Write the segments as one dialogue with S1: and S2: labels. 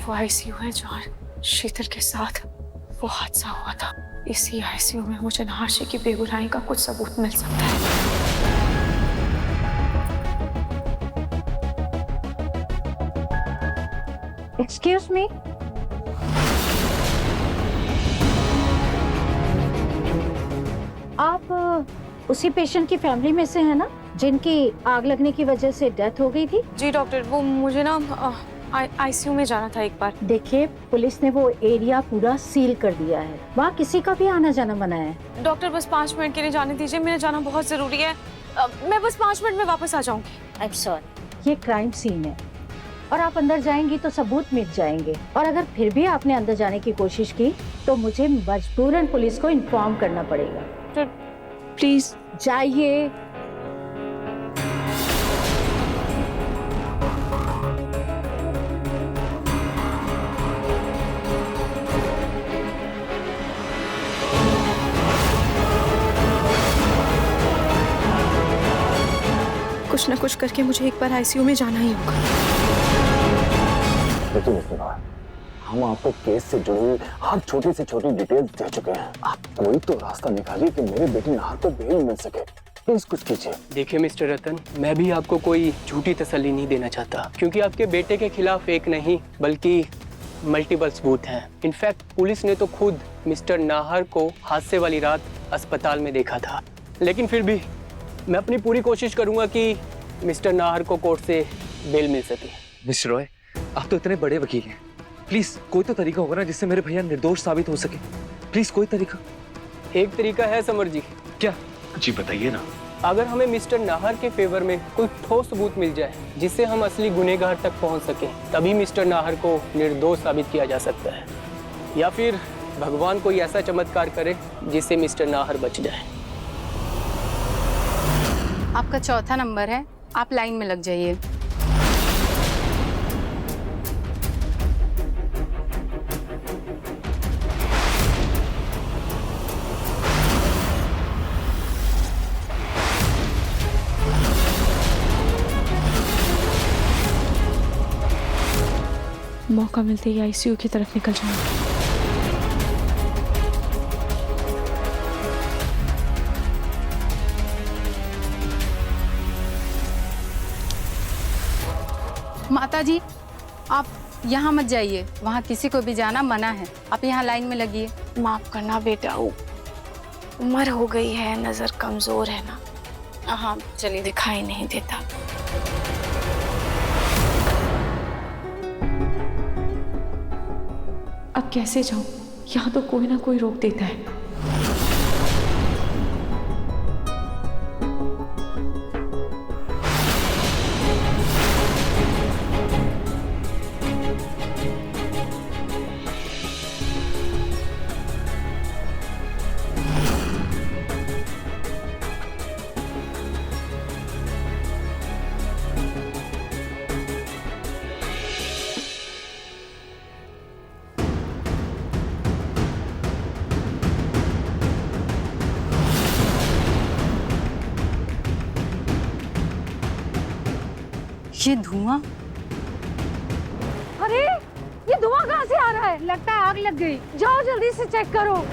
S1: वो आईसीयू है जहाँ शीतल के साथ वो हादसा हुआ था। इसी आईसीयू में मुझे नहाशे की बेगुनाही का कुछ सबूत मिल सकता है।
S2: एक्सक्यूज मी, आप उसी पेशेंट की फैमिली में से हैं ना जिनकी आग लगने की वजह से डेथ हो गई थी?
S1: जी डॉक्टर, वो मुझे ना आईसीयू में जाना था एक बार।
S2: देखिए, पुलिस ने वो एरिया पूरा सील कर दिया है, वहाँ किसी का भी आना जाना मना है।
S1: डॉक्टर बस 5 मिनट के लिए जाने दीजिए, मेरा जाना बहुत जरूरी है। मैं बस 5 मिनट में वापस आ जाऊंगी।
S2: आई एम सॉरी, ये क्राइम सीन है और आप अंदर जाएंगी तो सबूत मिट जाएंगे, और अगर फिर भी आपने अंदर जाने की कोशिश की तो मुझे मजबूरन पुलिस को इन्फॉर्म करना पड़ेगा।
S1: तो प्लीज
S2: जाइए।
S1: कुछ न कुछ करके मुझे एक बार आईसीयू में जाना ही होगा।
S3: देखिए मिस्टर राय, हम आपको केस से जुड़ी हुई हर छोटी से छोटी डिटेल्स दे चुके हैं। आप कोई तो रास्ता निकालिए कि मेरे बेटी नाहर को बेल मिल सके। प्लीज कुछ कीजिए।
S4: देखिए मिस्टर रतन, मैं भी आपको कोई झूठी तसल्ली नहीं देना चाहता, क्योंकि आपके बेटे के खिलाफ एक नहीं बल्कि मल्टीपल सबूत हैं। इनफैक्ट पुलिस ने तो खुद मिस्टर नाहर को हादसे वाली रात अस्पताल में देखा था। लेकिन फिर भी मैं अपनी पूरी कोशिश करूंगा कि मिस्टर नाहर को कोर्ट से बेल मिल सके।
S5: मिस्टर रॉय, आप तो इतने बड़े वकील हैं, प्लीज कोई तो तरीका होगा ना जिससे मेरे भैया निर्दोष साबित हो सके। प्लीज कोई तरीका।
S4: एक तरीका है समर जी।
S5: क्या? जी बताइए ना।
S4: अगर हमें मिस्टर नाहर के फेवर में कोई ठोस सबूत मिल जाए जिससे हम असली गुनहगार तक पहुंच सके, तभी मिस्टर नाहर को निर्दोष साबित किया जा सकता है। या फिर भगवान कोई ऐसा चमत्कार करे जिससे मिस्टर नाहर बच जाए।
S6: आपका चौथा नंबर है, आप लाइन में लग जाइए।
S1: मौका मिलते ही आईसीयू की तरफ निकल जाऊंगी।
S6: माता जी, आप यहाँ मत जाइए, वहाँ किसी को भी जाना मना है। आप यहाँ लाइन में लगिए।
S1: माफ करना बेटा, उम्र हो गई है, नजर कमजोर है ना। हाँ चलिए, दिखाई नहीं देता। अब कैसे जाऊं? यहाँ तो कोई ना कोई रोक देता है।
S6: ये धुआं,
S2: अरे ये धुआं कहाँ से आ रहा है? लगता है आग लग गई। जाओ जल्दी से चेक करो।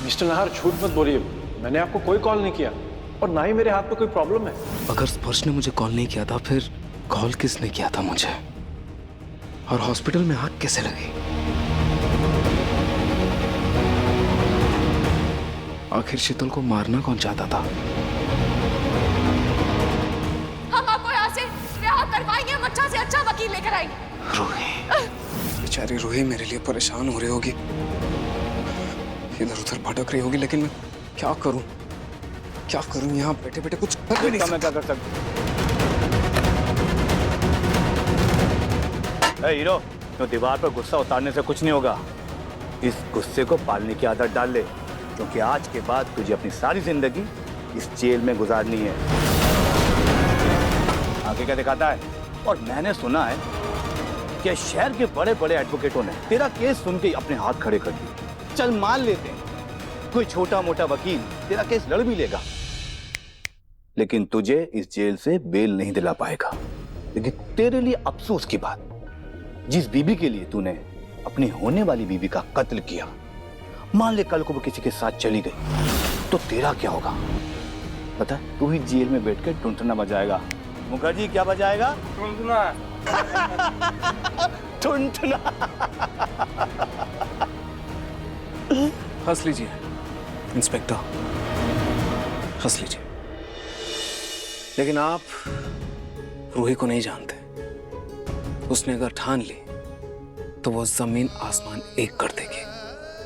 S7: मिस्टर नाहर, झूठ मत बोलिए, मैंने आपको कोई कॉल नहीं किया और ना ही मेरे हाथ में कोई प्रॉब्लम है।
S5: अगर स्पर्श ने मुझे कॉल नहीं किया था, फिर कॉल किसने किया था मुझे? और हॉस्पिटल में आग कैसे लगी?
S8: आखिर शीतल को मारना कौन चाहता था?
S1: हम आपको यहाँ से रिहा करवाएंगे, हम अच्छा से अच्छा वकील लेकर आएंगे।
S8: रूही, बेचारी रूही मेरे लिए परेशान हो रही होगी, इधर उधर भटक रही होगी, लेकिन मैं क्या करूं? क्या करूं? यहाँ बैठे बैठे कुछ कर भी नहीं
S3: मैं क्या कर सकता? हीरो, तो दीवार पर गुस्सा उतारने से कुछ नहीं होगा। इस गुस्से को पालने की आदत डाल ले, क्योंकि आज के बाद तुझे अपनी सारी जिंदगी इस जेल में गुजारनी है। आगे क्या दिखाता है? और मैंने सुना है कि शहर के बड़े बड़े एडवोकेटों ने तेरा केस सुन के अपने हाथ खड़े कर दिए। चल मान लेते हैं कोई छोटा मोटा वकील तेरा केस लड़ भी लेगा, लेकिन तुझे इस जेल से बेल नहीं दिला पाएगा। लेकिन तेरे लिए अफसोस की बात, जिस बीबी के लिए तूने अपनी होने वाली बीबी का कत्ल किया, मान ले कल को वो किसी के साथ चली गई तो तेरा क्या होगा? पता है, तू ही जेल में बैठकर टुनटुना बजाएगा। मुखर्जी क्या बजाएगा? टुनटुना। टुनटुना।
S8: हंस लीजिए इंस्पेक्टर, हंस लीजिए, लेकिन आप रूही को नहीं जानते। उसने अगर ठान ली तो वो जमीन आसमान एक कर देगी,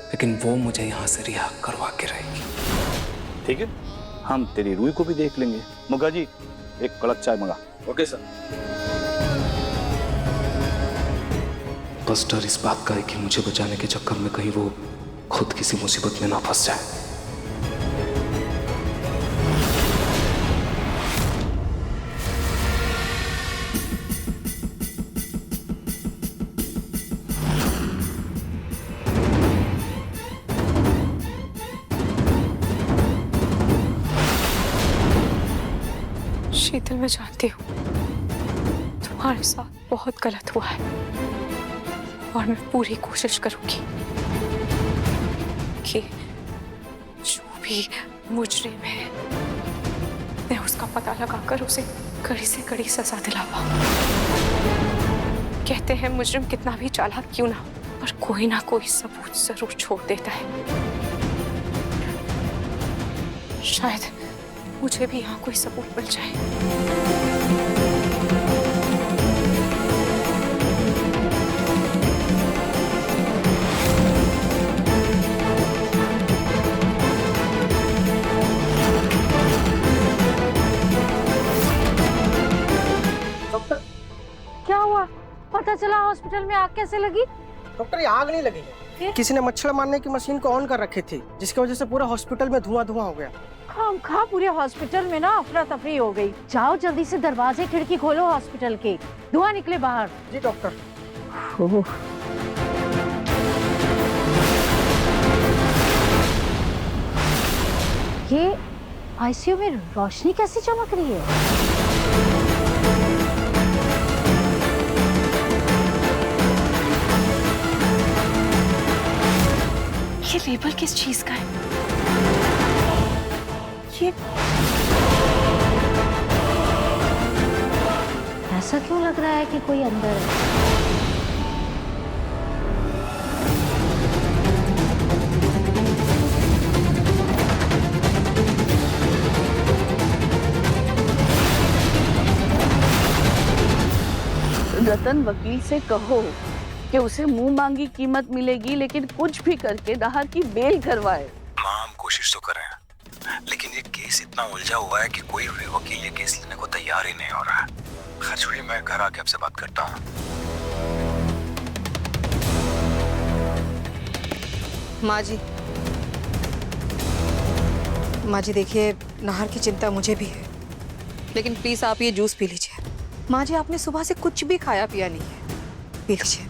S8: लेकिन वो मुझे यहाँ से रिहा करवा के रहेगी।
S3: ठीक है, हम तेरी रूही को भी देख लेंगे। मुखर्जी, एक कड़क चाय मंगा।
S8: Okay sir. बस डर इस बात का है कि मुझे बचाने के चक्कर में कहीं वो खुद किसी मुसीबत में ना फंस जाए।
S1: शीतल, मैं जानती हूँ तुम्हारे साथ बहुत गलत हुआ है, और मैं पूरी कोशिश करूंगी कि जो भी मुजरिम है मैं उसका पता लगाकर उसे कड़ी से कड़ी सजा दिला पाऊं। कहते हैं मुजरिम कितना भी चालाक क्यों ना, पर कोई ना कोई सबूत जरूर छोड़ देता है। शायद मुझे भी यहाँ कोई सबूत मिल जाए।
S2: डॉक्टर, क्या हुआ? पता चला हॉस्पिटल में आग कैसे लगी?
S9: डॉक्टर, ये आग नहीं लगी है, किसी ने मच्छर मारने की मशीन को ऑन कर रखी थी, जिसकी वजह से पूरा हॉस्पिटल में धुआं धुआं हो गया।
S2: खामखा पूरे हॉस्पिटल में ना अफरा तफरी हो गई। जाओ जल्दी से दरवाजे खिड़की खोलो हॉस्पिटल के, धुआं निकले बाहर।
S9: जी डॉक्टर।
S2: ये आईसीयू में रोशनी कैसी चमक रही है?
S1: ये लेबल किस चीज का है? ये
S2: ऐसा क्यों लग रहा है कि कोई अंदर है?
S10: रतन वकील से कहो कि उसे मुंह मांगी कीमत मिलेगी, लेकिन कुछ भी करके नाहर की बेल करवाए।
S11: मां, हम कोशिश तो कर रहे हैं, लेकिन ये केस इतना उलझा हुआ है कि कोई भी वकील ये केस लेने को तैयार ही नहीं हो रहा है। खैर छोड़िए, मैं घर आके आपसे बात करता हूँ।
S12: माँ जी देखिए, नाहर की चिंता मुझे भी है, लेकिन प्लीज आप ये जूस पी लीजिए। माँ जी, आपने सुबह से कुछ भी खाया पिया नहीं है, पी लीजिए।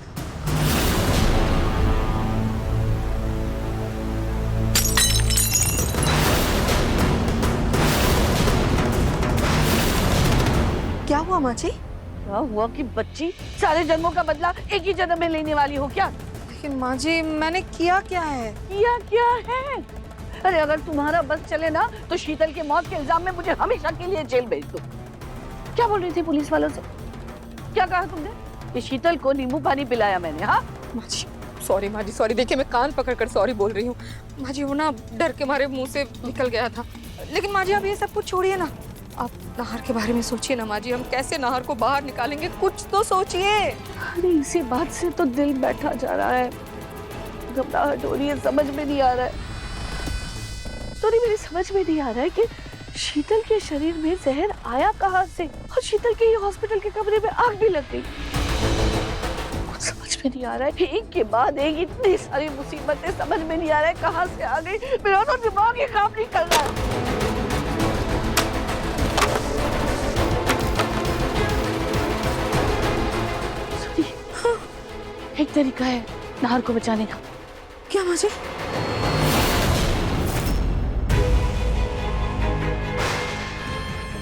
S12: क्या हुआ माँ जी?
S10: क्या हुआ कि बच्ची सारे जन्मों का बदला एक ही जन्म में लेने वाली हो क्या?
S12: लेकिन माँ जी, मैंने किया क्या है?
S10: किया क्या है? अरे अगर तुम्हारा बस चले ना तो शीतल के मौत के इल्जाम में मुझे हमेशा के लिए जेल भेज दो। क्या बोल रही थी पुलिस वालों से? क्या कहा तुमने? कि शीतल को नींबू पानी पिलाया मैंने? हाँ
S12: माँ जी, सॉरी माँ जी, सॉरी। देखिए मैं कान पकड़ कर सॉरी बोल रही हूँ माँ जी, वो ना डर के मारे मुंह से निकल गया था। लेकिन माँ जी आप ये सब कुछ छोड़िए ना, आप नाहर के बारे में सोचिए ना माँ जी। हम कैसे नाहर को बाहर निकालेंगे, कुछ तो सोचिए।
S10: अरे इसी बात से तो दिल बैठा जा रहा है, घबराहट हो रही है, समझ में नहीं आ रहा है। सॉरी, मेरी समझ में नहीं आ रहा है कि शीतल के शरीर में जहर आया कहाँ से, और शीतल के ही हॉस्पिटल के कमरे में आग भी लग गई। कुछ समझ में नहीं आ रहा है, एक के बाद एक इतनी सारी मुसीबतें, समझ में नहीं आ रहा है कहाँ से आ गई। मेरा तो दिमाग ही काम नहीं कर रहा है। एक तरीका है नाहर को बचाने का।
S12: क्या माँ जी?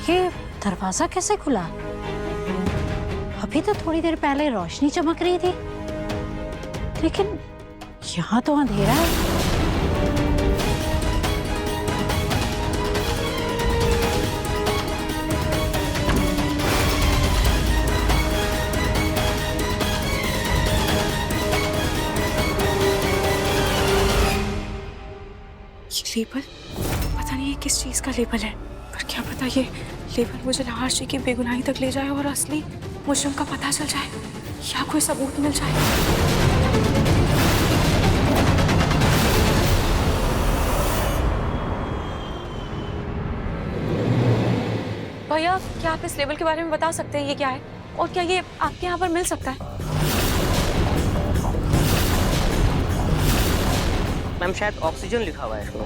S2: ये दरवाजा कैसे खुला? अभी तो थोड़ी देर पहले रोशनी चमक रही थी, लेकिन यहाँ तो अंधेरा है।
S1: लेबल, पता नहीं ये किस चीज का लेबल है, पर क्या पता ये लेबल मुझे नाहर जी की बेगुनाही तक ले जाए और असली मुजरिम का पता चल जाए या कोई सबूत मिल जाए। भैया, क्या आप इस लेबल के बारे में बता सकते हैं ये क्या है, और क्या ये आपके यहाँ पर मिल सकता है?
S13: मैम शायद ऑक्सीजन लिखा हुआ है इसमें।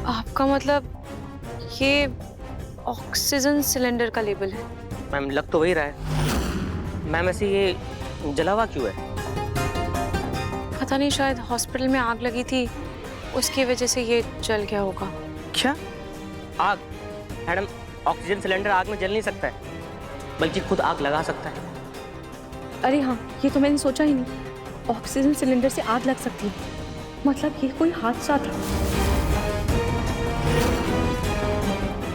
S1: आपका मतलब ये ऑक्सीजन सिलेंडर का लेबल है?
S13: मैम लग तो वही रहा है। मैम ऐसे ये जला हुआ क्यों है?
S1: पता नहीं, शायद हॉस्पिटल में आग लगी थी, उसकी वजह से ये जल गया होगा।
S13: क्या आग? मैडम ऑक्सीजन सिलेंडर आग में जल नहीं सकता है, बल्कि खुद आग लगा सकता है।
S1: अरे हाँ, ये तो मैंने सोचा ही नहीं, ऑक्सीजन सिलेंडर से आग लग सकती है, मतलब ये कोई हादसा था।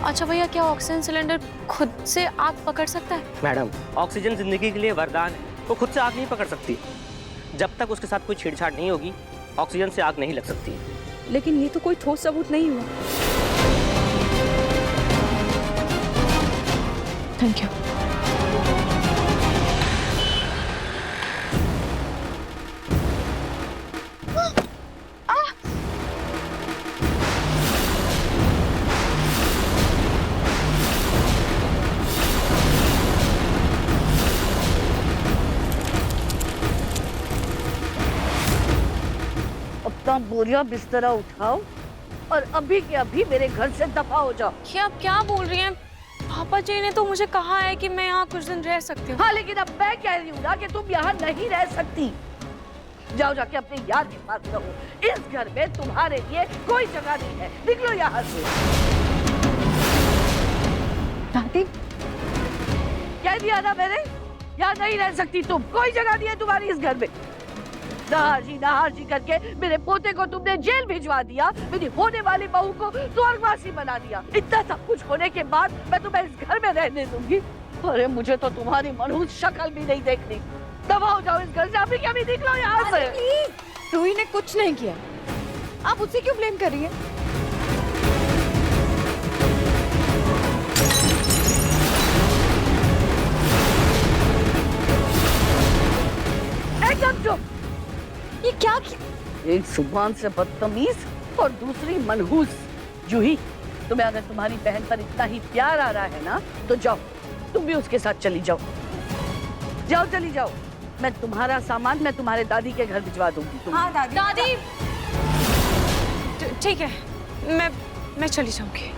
S1: अच्छा भैया, क्या ऑक्सीजन सिलेंडर खुद से आग पकड़ सकता है?
S13: मैडम ऑक्सीजन जिंदगी के लिए वरदान है, वो खुद से आग नहीं पकड़ सकती। जब तक उसके साथ कोई छेड़छाड़ नहीं होगी, ऑक्सीजन से आग नहीं लग सकती।
S1: लेकिन ये तो कोई ठोस सबूत नहीं हुआ। Thank you.
S10: अपना बोरिया बिस्तरा उठाओ और अभी के अभी मेरे घर से दफा हो जाओ।
S1: ये आप क्या बोल रही हैं? पापा जी ने तो मुझे कहा है कि मैं यहाँ कुछ दिन रह सकती हूँ।
S10: हाँ, लेकिन अब मैं कह रही हूँ ना कि तुम यहाँ नहीं रह सकती। जाओ जाके अपने यार के पास रहो। इस घर में तुम्हारे लिए कोई जगह नहीं है, निकलो यहाँ से।
S1: दादी,
S10: कह दिया ना मैंने, यहाँ नहीं रह सकती तुम, कोई जगह नहीं है तुम्हारी इस घर में। नाहर जी करके मेरे पोते को तुमने जेल भिजवा दिया, मेरी होने वाली बहू को स्वर्गवासी बना दिया। इतना सब कुछ होने के बाद मैं तुम्हें इस घर में रहने दूंगी? अरे मुझे तो तुम्हारी मनहूस शक्ल भी नहीं देखनी। दबा हो जाओ इस घर से, अभी कभी निकलो यहाँ से।
S12: रूही ने कुछ नहीं किया, आप उसे क्यों ब्लेम कर रही हैं?
S10: एकदम चुप।
S12: ये क्या किया?
S10: एक जुबान से बदतमीज और दूसरी मनहूस। जूही, तुम्हें अगर तुम्हारी बहन पर इतना ही प्यार आ रहा है ना, तो जाओ तुम भी उसके साथ चली जाओ। जाओ चली जाओ। मैं तुम्हारा सामान मैं तुम्हारे दादी के घर भिजवा दूंगी।
S12: हाँ दादी।
S1: दादी, ठीक है, मैं चली जाऊंगी।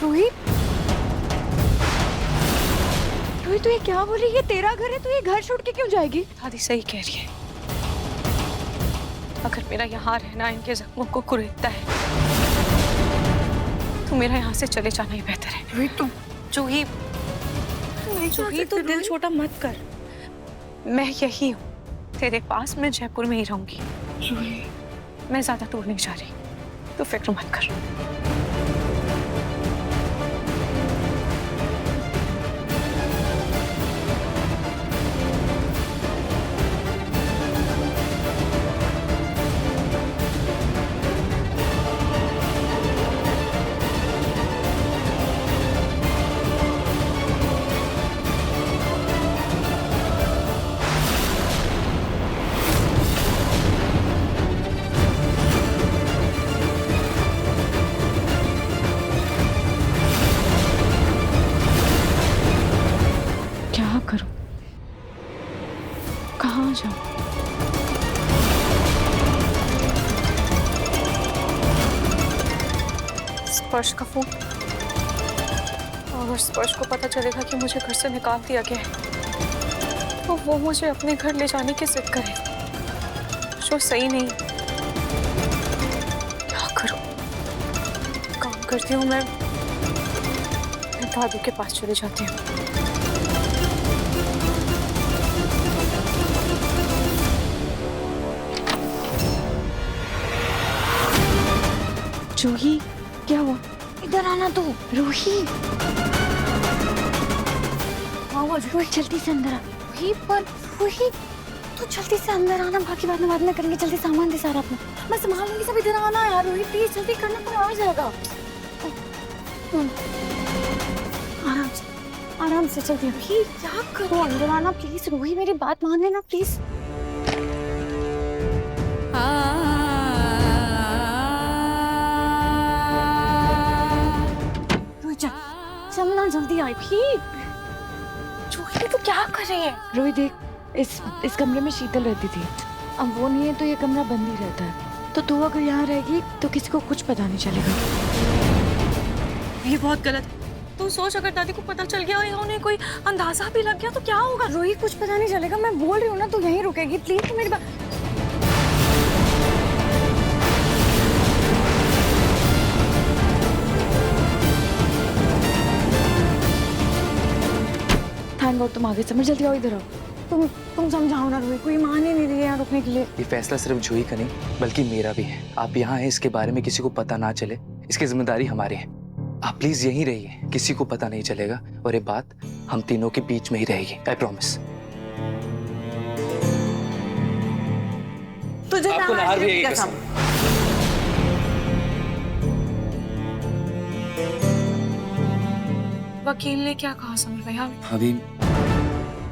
S12: रूही, रूही तू ये क्या बोल रही है? तेरा घर है, तू ये घर छोड़ के क्यों जाएगी?
S1: दादी सही कह रही है, अगर मेरा यहाँ रहना इनके जख्मों को कुरेदता है तो मेरा यहाँ से चले जाना ही बेहतर है।
S12: रूही तुम
S1: जूही, तू दिल छोटा मत कर। मैं यही हूँ तेरे पास, मैं जयपुर में ही रहूंगी। मैं ज्यादा दूर नहीं जा रही, तू फिक्र मत कर। कहाँ जाऊं? स्पर्श का फोन। अगर स्पर्श को पता चलेगा कि मुझे घर से निकाल दिया गया है तो वो मुझे अपने घर ले जाने की जिद करेगा, जो सही नहीं। क्या करूं? काम करती हूँ, मैं दादू के पास चले जाती हूँ।
S10: जूही, क्या हुआ? इधर आना तो। रूही, रूही जल्दी से अंदर आ। रूही, पर रूही तू जल्दी से अंदर आना, बाकी बाद में करेंगे। जल्दी सामान दे सारा अपना, मैं संभाल लूंगी। सब इधर आना यार। रूही प्लीज जल्दी करना, तो आ जाएगा। आराम से जल्दी। रूही क्या करो, अंदर आना प्लीज। रूही मेरी बात मान लेना प्लीज। चलना जल्दी आई।
S1: जूही, तू क्या कर रही है?
S10: रोहित देख, इस कमरे में शीतल रहती थी। अब वो नहीं है तो ये कमरा बंद ही रहता है। तो तू अगर यहाँ रहेगी तो किसी को कुछ पता नहीं चलेगा।
S1: ये बहुत गलत। तू सोच, अगर दादी को पता चल गया या उन्हें कोई अंदाजा भी लग गया तो क्या होगा?
S10: रोहित कुछ पता नहीं चलेगा, मैं बोल रही हूँ ना। तू यहीं रुकेगी प्लीज। तू मेरी बात। थैंक गॉड तुम आगे। समझ जल्दी आओ, इधर आओ। तुम समझाओ ना रोहित, कोई मान ही नहीं रही है यहाँ रुकने के लिए।
S5: ये फैसला सिर्फ जूही का नहीं बल्कि मेरा भी है। आप यहाँ हैं, इसके बारे में किसी को पता ना चले, इसकी जिम्मेदारी हमारी है। आप प्लीज यहीं रहिए, किसी को पता नहीं चलेगा और ये बात हम तीनों के बीच में ही रहेगी। I promise.
S10: तुझे
S5: आपको नहार भी है कसम।
S1: वकील ने क्या कहा समर भैया?
S5: अभी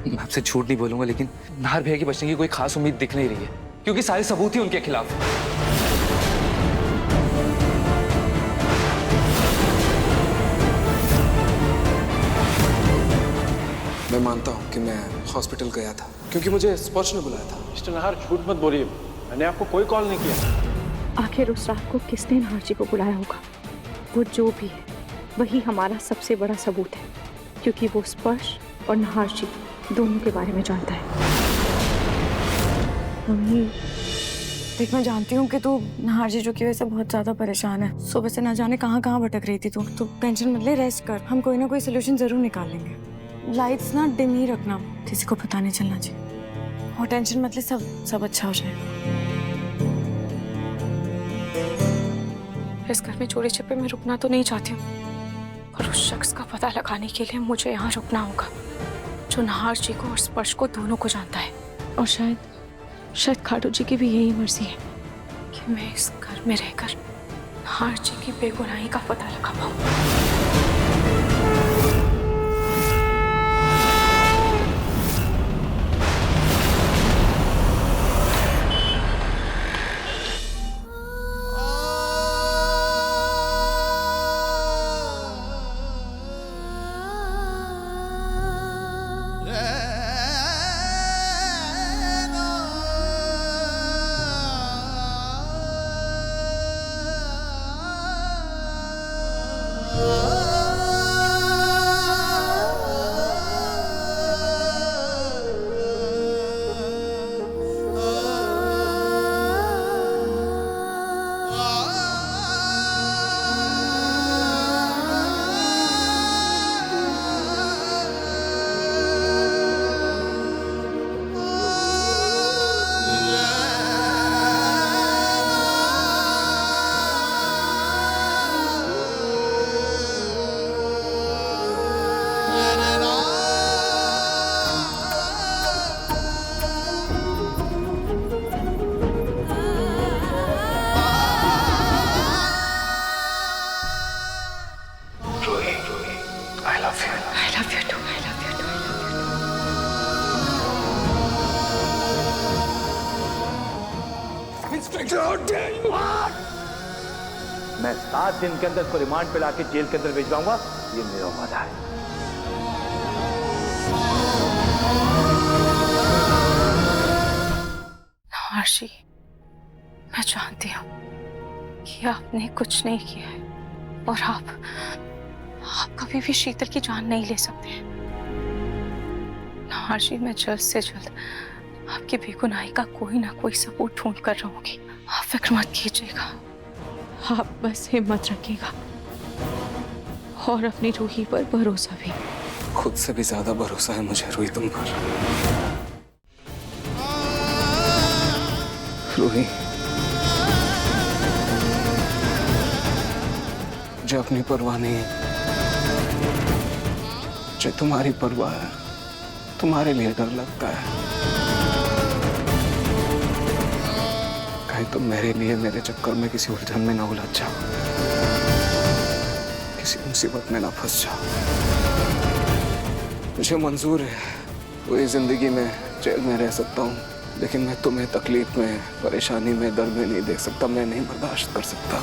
S5: मैं आपसे झूठ नहीं बोलूंगा, लेकिन नाहर भैया की बचने की कोई खास उम्मीद दिख नहीं रही है, क्योंकि सारे सबूत ही उनके खिलाफ।
S8: मैं मानता हूँ कि मैं हॉस्पिटल गया था क्योंकि मुझे स्पर्श ने बुलाया था।
S7: मिस्टर नाहर, झूठ मत बोलिए, मैंने आपको कोई कॉल नहीं किया।
S12: आखिर उस रात को किसने नाहर जी को बुलाया होगा? वो जो भी है वही हमारा सबसे बड़ा सबूत है, क्योंकि वो स्पर्श और नाहर जी दोनों के बारे में जानता है।
S10: मम्मी देख, मैं जानती हूँ कि तू नाहर जीजू की वजह से बहुत ज्यादा परेशान है। सुबह से ना जाने कहाँ कहाँ भटक रही थी तू। तो टेंशन मत ले, रेस्ट कर। हम कोई ना कोई सोल्यूशन जरूर निकाल लेंगे। लाइट्स ना डिम ही रखना, किसी को पता नहीं चलना चाहिए। और टेंशन मत ले, सब अच्छा हो जाएगा।
S1: इस घर में चोरी छिपे में रुकना तो नहीं चाहती हूँ, और उस शख्स का पता लगाने के लिए मुझे यहाँ रुकना होगा जो नाहर जी को और स्पर्श को दोनों को जानता है। और शायद खाटू जी की भी यही मर्जी है कि मैं इस घर में रहकर नाहर जी की बेगुनाही का पता लगा पाऊँ।
S3: मैं 7 दिन के अंदर इसको रिमांड पे लाके जेल के अंदर भिजवाऊंगा, ये मेरा वादा है।
S1: हर्षी, मैं जानती हूँ कि आपने कुछ नहीं किया है और आप कभी भी शीतल की जान नहीं ले सकते। हर्षी, मैं जल्द से जल्द आपकी बेगुनाही का कोई ना कोई सबूत ढूंढ कर रहूंगी। आप फिक्र मत कीजिएगा, आप बस हिम्मत रखिएगा और अपनी रूही पर भरोसा भी।
S8: खुद से भी ज्यादा भरोसा है मुझे रूही तुम पर। रूही, मुझे अपनी परवाह नहीं है, मुझे तुम्हारी परवाह है। तुम्हारे लिए डर लगता है कहीं तुम मेरे लिए मेरे चक्कर में किसी उलझन में ना उलझ जाओ, किसी मुसीबत में ना फंस जाओ। मुझे मंजूर है पूरी जिंदगी में जेल में रह सकता हूँ, लेकिन मैं तुम्हें तकलीफ में, परेशानी में, दर्द में नहीं देख सकता। मैं नहीं बर्दाश्त कर सकता।